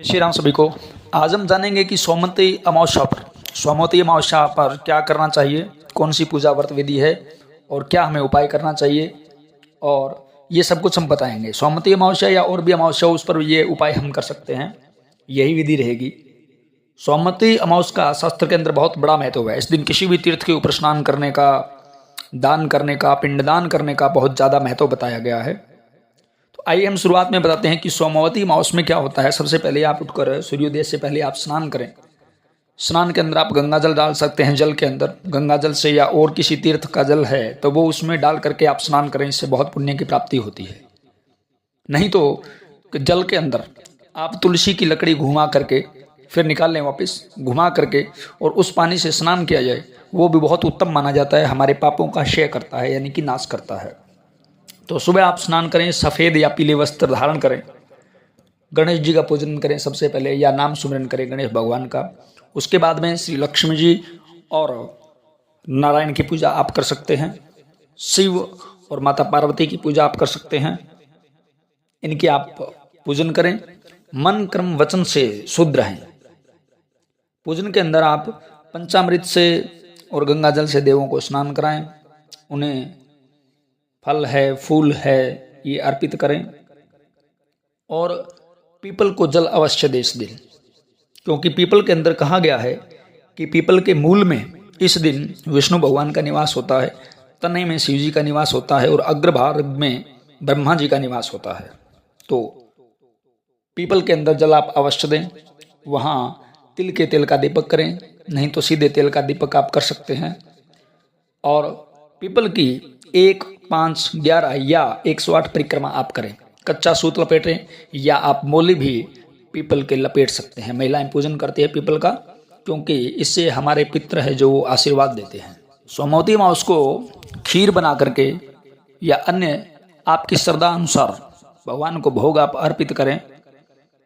श्री राम सभी को। आज हम जानेंगे कि सोमवती अमावस्या पर क्या करना चाहिए, कौन सी पूजा व्रत विधि है और क्या हमें उपाय करना चाहिए, और ये सब कुछ हम बताएंगे। सोमवती अमावस्या या और भी अमावस्या उस पर ये उपाय हम कर सकते हैं, यही विधि रहेगी। सोमवती अमावस्या का शास्त्र के अंदर बहुत बड़ा महत्व है। इस दिन किसी भी तीर्थ के ऊपर स्नान करने का, दान करने का, पिंडदान करने का बहुत ज़्यादा महत्व बताया गया है। तो आइए हम शुरुआत में बताते हैं कि सोमवती अमावस्या में क्या होता है। सबसे पहले आप उठकर सूर्योदय से पहले आप स्नान करें। स्नान के अंदर आप गंगा जल डाल सकते हैं। जल के अंदर गंगा जल से या और किसी तीर्थ का जल है तो वो उसमें डाल करके आप स्नान करें, इससे बहुत पुण्य की प्राप्ति होती है। नहीं तो जल के अंदर आप तुलसी की लकड़ी घुमा करके फिर निकाल लें, वापस घुमा करके, और उस पानी से स्नान किया जाए, वो भी बहुत उत्तम माना जाता है। हमारे पापों का क्षय करता है, यानी कि नाश करता है। तो सुबह आप स्नान करें, सफ़ेद या पीले वस्त्र धारण करें, गणेश जी का पूजन करें सबसे पहले, या नाम सुमिरन करें गणेश भगवान का। उसके बाद में श्री लक्ष्मी जी और नारायण की पूजा आप कर सकते हैं। शिव और माता पार्वती की पूजा आप कर सकते हैं। इनकी आप पूजन करें। मन कर्म वचन से शुद्ध रहें। पूजन के अंदर आप पंचामृत से और गंगा जल से देवों को स्नान कराएं। उन्हें फल है, फूल है, ये अर्पित करें। और पीपल को जल अवश्य दे इस दिन, क्योंकि पीपल के अंदर कहा गया है कि पीपल के मूल में इस दिन विष्णु भगवान का निवास होता है, तनय में शिव जी का निवास होता है और अग्रभाग में ब्रह्मा जी का निवास होता है। तो पीपल के अंदर जल आप अवश्य दें। वहाँ तिल के तेल का दीपक करें, नहीं तो सीधे तेल का दीपक आप कर सकते हैं। और पीपल की 1, 5, 11 या 108 परिक्रमा आप करें। कच्चा सूत लपेटें या आप मोली भी पीपल के लपेट सकते हैं। महिलाएं पूजन करती है पीपल का, क्योंकि इससे हमारे पितर है जो आशीर्वाद देते हैं। सोमवती अमावस्या को खीर बना करके या अन्य आपकी श्रद्धा अनुसार भगवान को भोग आप अर्पित करें।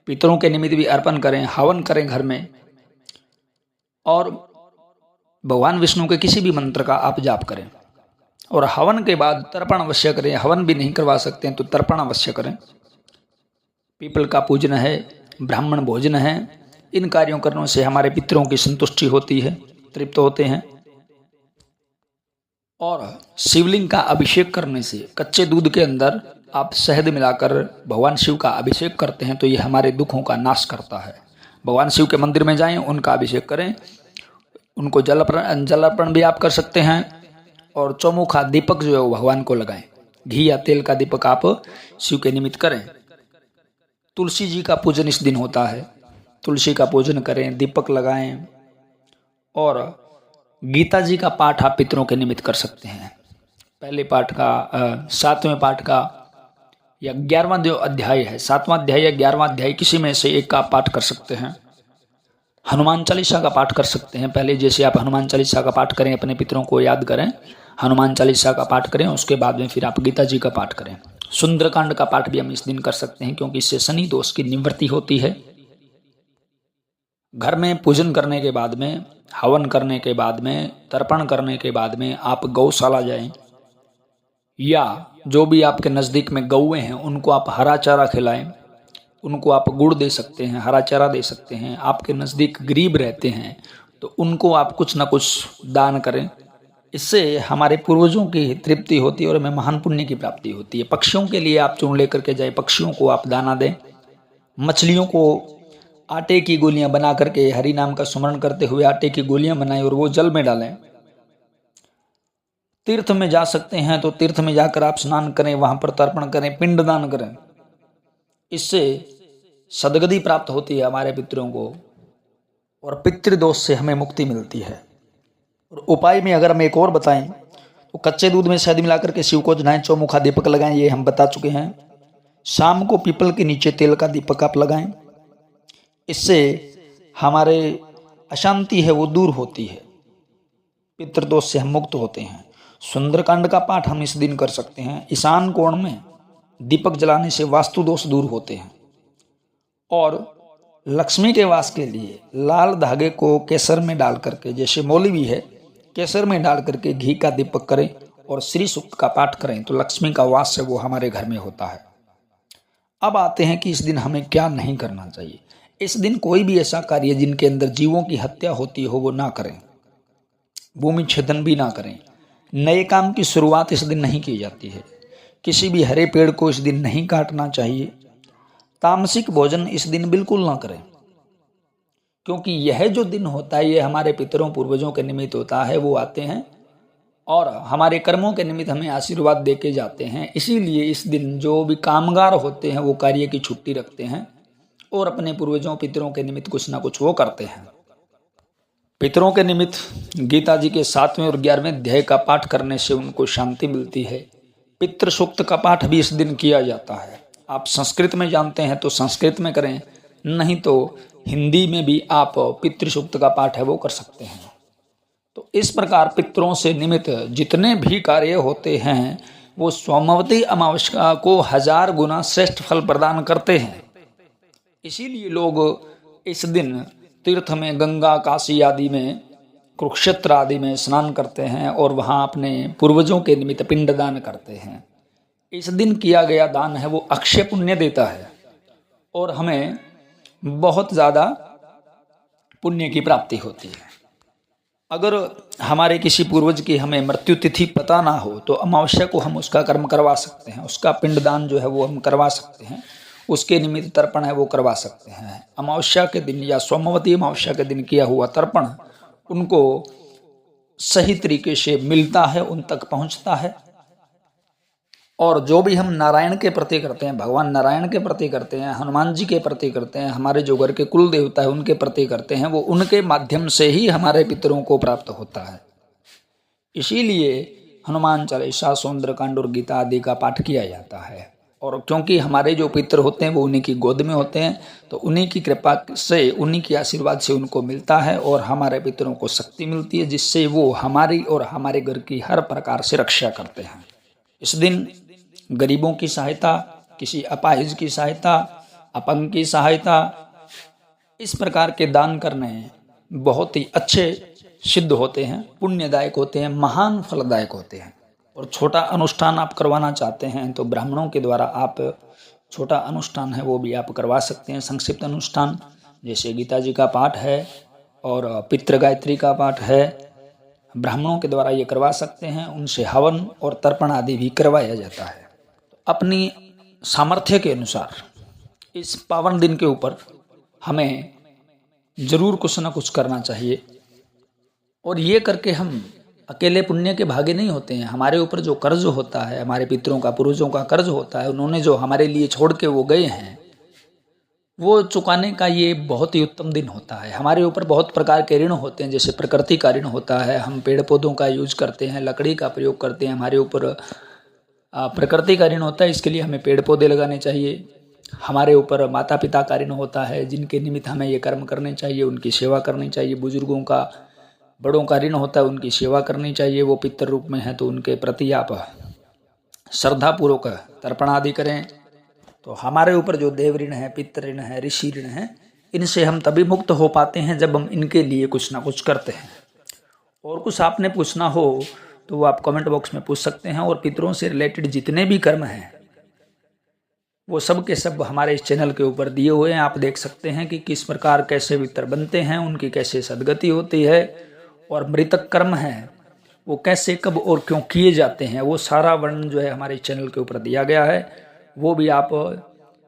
पितरों के निमित्त भी अर्पण करें, हवन करें घर में, और भगवान विष्णु के किसी भी मंत्र का आप जाप करें। और हवन के बाद तर्पण अवश्य करें। हवन भी नहीं करवा सकते हैं तो तर्पण अवश्य करें। पीपल का पूजन है, ब्राह्मण भोजन है। इन कार्यों करने से हमारे पितरों की संतुष्टि होती है, तृप्त होते हैं। और शिवलिंग का अभिषेक करने से, कच्चे दूध के अंदर आप शहद मिलाकर भगवान शिव का अभिषेक करते हैं तो ये हमारे दुखों का नाश करता है। भगवान शिव के मंदिर में जाएं, उनका अभिषेक करें, उनको जल अर्पण भी आप कर सकते हैं। और चौमुखा दीपक जो है वो भगवान को लगाएं। घी या तेल का दीपक आप शिव के निमित्त करें। तुलसी जी का पूजन इस दिन होता है। तुलसी का पूजन करें, दीपक लगाएं। और गीता जी का पाठ आप पितरों के निमित्त कर सकते हैं। पहले पाठ का, 7वें पाठ का या 11वां जो अध्याय है, 7वां अध्याय या 11वां अध्याय, किसी में से एक का आप पाठ कर सकते हैं। हनुमान चालीसा का पाठ कर सकते हैं। पहले जैसे आप हनुमान चालीसा का पाठ करें, अपने पितरों को याद करें, हनुमान चालीसा का पाठ करें, उसके बाद में फिर आप गीता जी का पाठ करें। सुंदरकांड का पाठ भी हम इस दिन कर सकते हैं, क्योंकि इससे शनि दोष की निवृत्ति होती है। घर में पूजन करने के बाद में, हवन करने के बाद में, तर्पण करने के बाद में आप गौशाला जाएं, या जो भी आपके नज़दीक में गौएं हैं उनको आप हरा चारा खिलाएं। उनको आप गुड़ दे सकते हैं, हरा चारा दे सकते हैं। आपके नज़दीक गरीब रहते हैं तो उनको आप कुछ ना कुछ दान करें। इससे हमारे पूर्वजों की तृप्ति होती है और हमें महान पुण्य की प्राप्ति होती है। पक्षियों के लिए आप चूर्ण लेकर के जाए, पक्षियों को आप दाना दें। मछलियों को आटे की गोलियां बना करके, हरि नाम का स्मरण करते हुए आटे की गोलियां बनाएं और वो जल में डालें। तीर्थ में जा सकते हैं तो तीर्थ में जाकर आप स्नान करें, वहां पर तर्पण करें, पिंडदान करें। इससे सदगति प्राप्त होती है हमारे पितरों को, और पितृदोष से हमें मुक्ति मिलती है। और उपाय में अगर हम एक और बताएं तो कच्चे दूध में शहद मिलाकर के शिव को जलाएं, चौमुखा दीपक लगाएं, ये हम बता चुके हैं। शाम को पीपल के नीचे तेल का दीपक आप लगाएं। इससे हमारे अशांति है वो दूर होती है, पितृदोष से हम मुक्त होते हैं। सुंदरकांड का पाठ हम इस दिन कर सकते हैं। ईशान कोण में दीपक जलाने से वास्तु दोष दूर होते हैं। और लक्ष्मी के वास के लिए लाल धागे को केसर में डाल करके, जैसे मौली भी है, केसर में डाल करके घी का दीपक करें और श्री सूक्त का पाठ करें तो लक्ष्मी का वास है वो हमारे घर में होता है। अब आते हैं कि इस दिन हमें क्या नहीं करना चाहिए। इस दिन कोई भी ऐसा कार्य जिनके अंदर जीवों की हत्या होती हो वो ना करें, भूमि छेदन भी ना करें। नए काम की शुरुआत इस दिन नहीं की जाती है। किसी भी हरे पेड़ को इस दिन नहीं काटना चाहिए। तामसिक भोजन इस दिन बिल्कुल ना करें, क्योंकि यह जो दिन होता है ये हमारे पितरों पूर्वजों के निमित्त होता है। वो आते हैं और हमारे कर्मों के निमित्त हमें आशीर्वाद दे के जाते हैं। इसीलिए इस दिन जो भी कामगार होते हैं वो कार्य की छुट्टी रखते हैं और अपने पूर्वजों पितरों के निमित्त कुछ ना कुछ वो करते हैं। पितरों के निमित्त गीता जी के 7वें और 11वें अध्याय का पाठ करने से उनको शांति मिलती है। पितृ सूक्त का पाठ भी इस दिन किया जाता है। आप संस्कृत में जानते हैं तो संस्कृत में करें, नहीं तो हिंदी में भी आप पितृ सूक्त का पाठ है वो कर सकते हैं। तो इस प्रकार पितरों से निमित्त जितने भी कार्य होते हैं वो सोमवती अमावस्या को 1000 गुना श्रेष्ठ फल प्रदान करते हैं। इसीलिए लोग इस दिन तीर्थ में, गंगा, काशी आदि में, कुरुक्षेत्र आदि में स्नान करते हैं और वहाँ अपने पूर्वजों के निमित्त पिंडदान करते हैं। इस दिन किया गया दान है वो अक्षय पुण्य देता है और हमें बहुत ज़्यादा पुण्य की प्राप्ति होती है। अगर हमारे किसी पूर्वज की हमें मृत्यु तिथि पता ना हो तो अमावस्या को हम उसका कर्म करवा सकते हैं, उसका पिंडदान जो है वो हम करवा सकते हैं, उसके निमित्त तर्पण है वो करवा सकते हैं। अमावस्या के दिन या सोमवती अमावस्या के दिन किया हुआ तर्पण उनको सही तरीके से मिलता है, उन तक पहुंचता है। और जो भी हम नारायण के प्रति करते हैं, भगवान नारायण के प्रति करते हैं, हनुमान जी के प्रति करते हैं, हमारे जो घर के कुल देवता है उनके प्रति करते हैं, वो उनके माध्यम से ही हमारे पितरों को प्राप्त होता है। इसीलिए हनुमान चालीसा, सुंदरकांड और गीता आदि का पाठ किया जाता है। और क्योंकि हमारे जो पितर होते हैं वो उन्हीं की गोद में होते हैं, तो उन्हीं की कृपा से, उन्हीं के आशीर्वाद से उनको मिलता है और हमारे पितरों को शक्ति मिलती है, जिससे वो हमारी और हमारे घर की हर प्रकार से रक्षा करते हैं। इस दिन गरीबों की सहायता, किसी अपाहिज की सहायता, अपंग की सहायता, इस प्रकार के दान करने बहुत ही अच्छे सिद्ध होते हैं, पुण्यदायक होते हैं, महान फलदायक होते हैं। और छोटा अनुष्ठान आप करवाना चाहते हैं तो ब्राह्मणों के द्वारा आप छोटा अनुष्ठान है वो भी आप करवा सकते हैं। संक्षिप्त अनुष्ठान जैसे गीता जी का पाठ है और पितृ गायत्री का पाठ है, ब्राह्मणों के द्वारा ये करवा सकते हैं। उनसे हवन और तर्पण आदि भी करवाया जाता है। अपनी सामर्थ्य के अनुसार इस पावन दिन के ऊपर हमें जरूर कुछ ना कुछ करना चाहिए। और ये करके हम अकेले पुण्य के भागी नहीं होते हैं। हमारे ऊपर जो कर्ज होता है, हमारे पितरों का, पूर्वजों का कर्ज होता है, उन्होंने जो हमारे लिए छोड़ के वो गए हैं, वो चुकाने का ये बहुत ही उत्तम दिन होता है। हमारे ऊपर बहुत प्रकार के ऋण होते हैं, जैसे प्रकृति का ऋण होता है, हम पेड़ पौधों का यूज करते हैं, लकड़ी का प्रयोग करते हैं, हमारे ऊपर प्रकृति का ऋण होता है, इसके लिए हमें पेड़ पौधे लगाने चाहिए। हमारे ऊपर माता पिता का ऋण होता है, जिनके निमित्त हमें ये कर्म करने चाहिए, उनकी सेवा करनी चाहिए। बुजुर्गों का, बड़ों का ऋण होता है, उनकी सेवा करनी चाहिए। वो पितर रूप में है तो उनके प्रति आप श्रद्धापूर्वक तर्पण आदि करें। तो हमारे ऊपर जो देव ऋण है, पितृ ऋण है, ऋषि ऋण है, इनसे हम तभी मुक्त हो पाते हैं जब हम इनके लिए कुछ ना कुछ करते हैं। और कुछ आपने पूछना हो तो वो आप कमेंट बॉक्स में पूछ सकते हैं। और पितरों से रिलेटेड जितने भी कर्म हैं वो सब के सब हमारे इस चैनल के ऊपर दिए हुए हैं। आप देख सकते हैं कि किस प्रकार कैसे पितर बनते हैं, उनकी कैसे सदगति होती है, और मृतक कर्म है वो कैसे, कब और क्यों किए जाते हैं, वो सारा वर्णन जो है हमारे चैनल के ऊपर दिया गया है। वो भी आप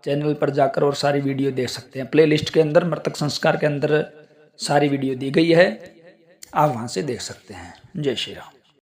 चैनल पर जाकर और सारी वीडियो देख सकते हैं। प्लेलिस्ट के अंदर मृतक संस्कार के अंदर सारी वीडियो दी गई है, आप वहाँ से देख सकते हैं। जय श्री राम।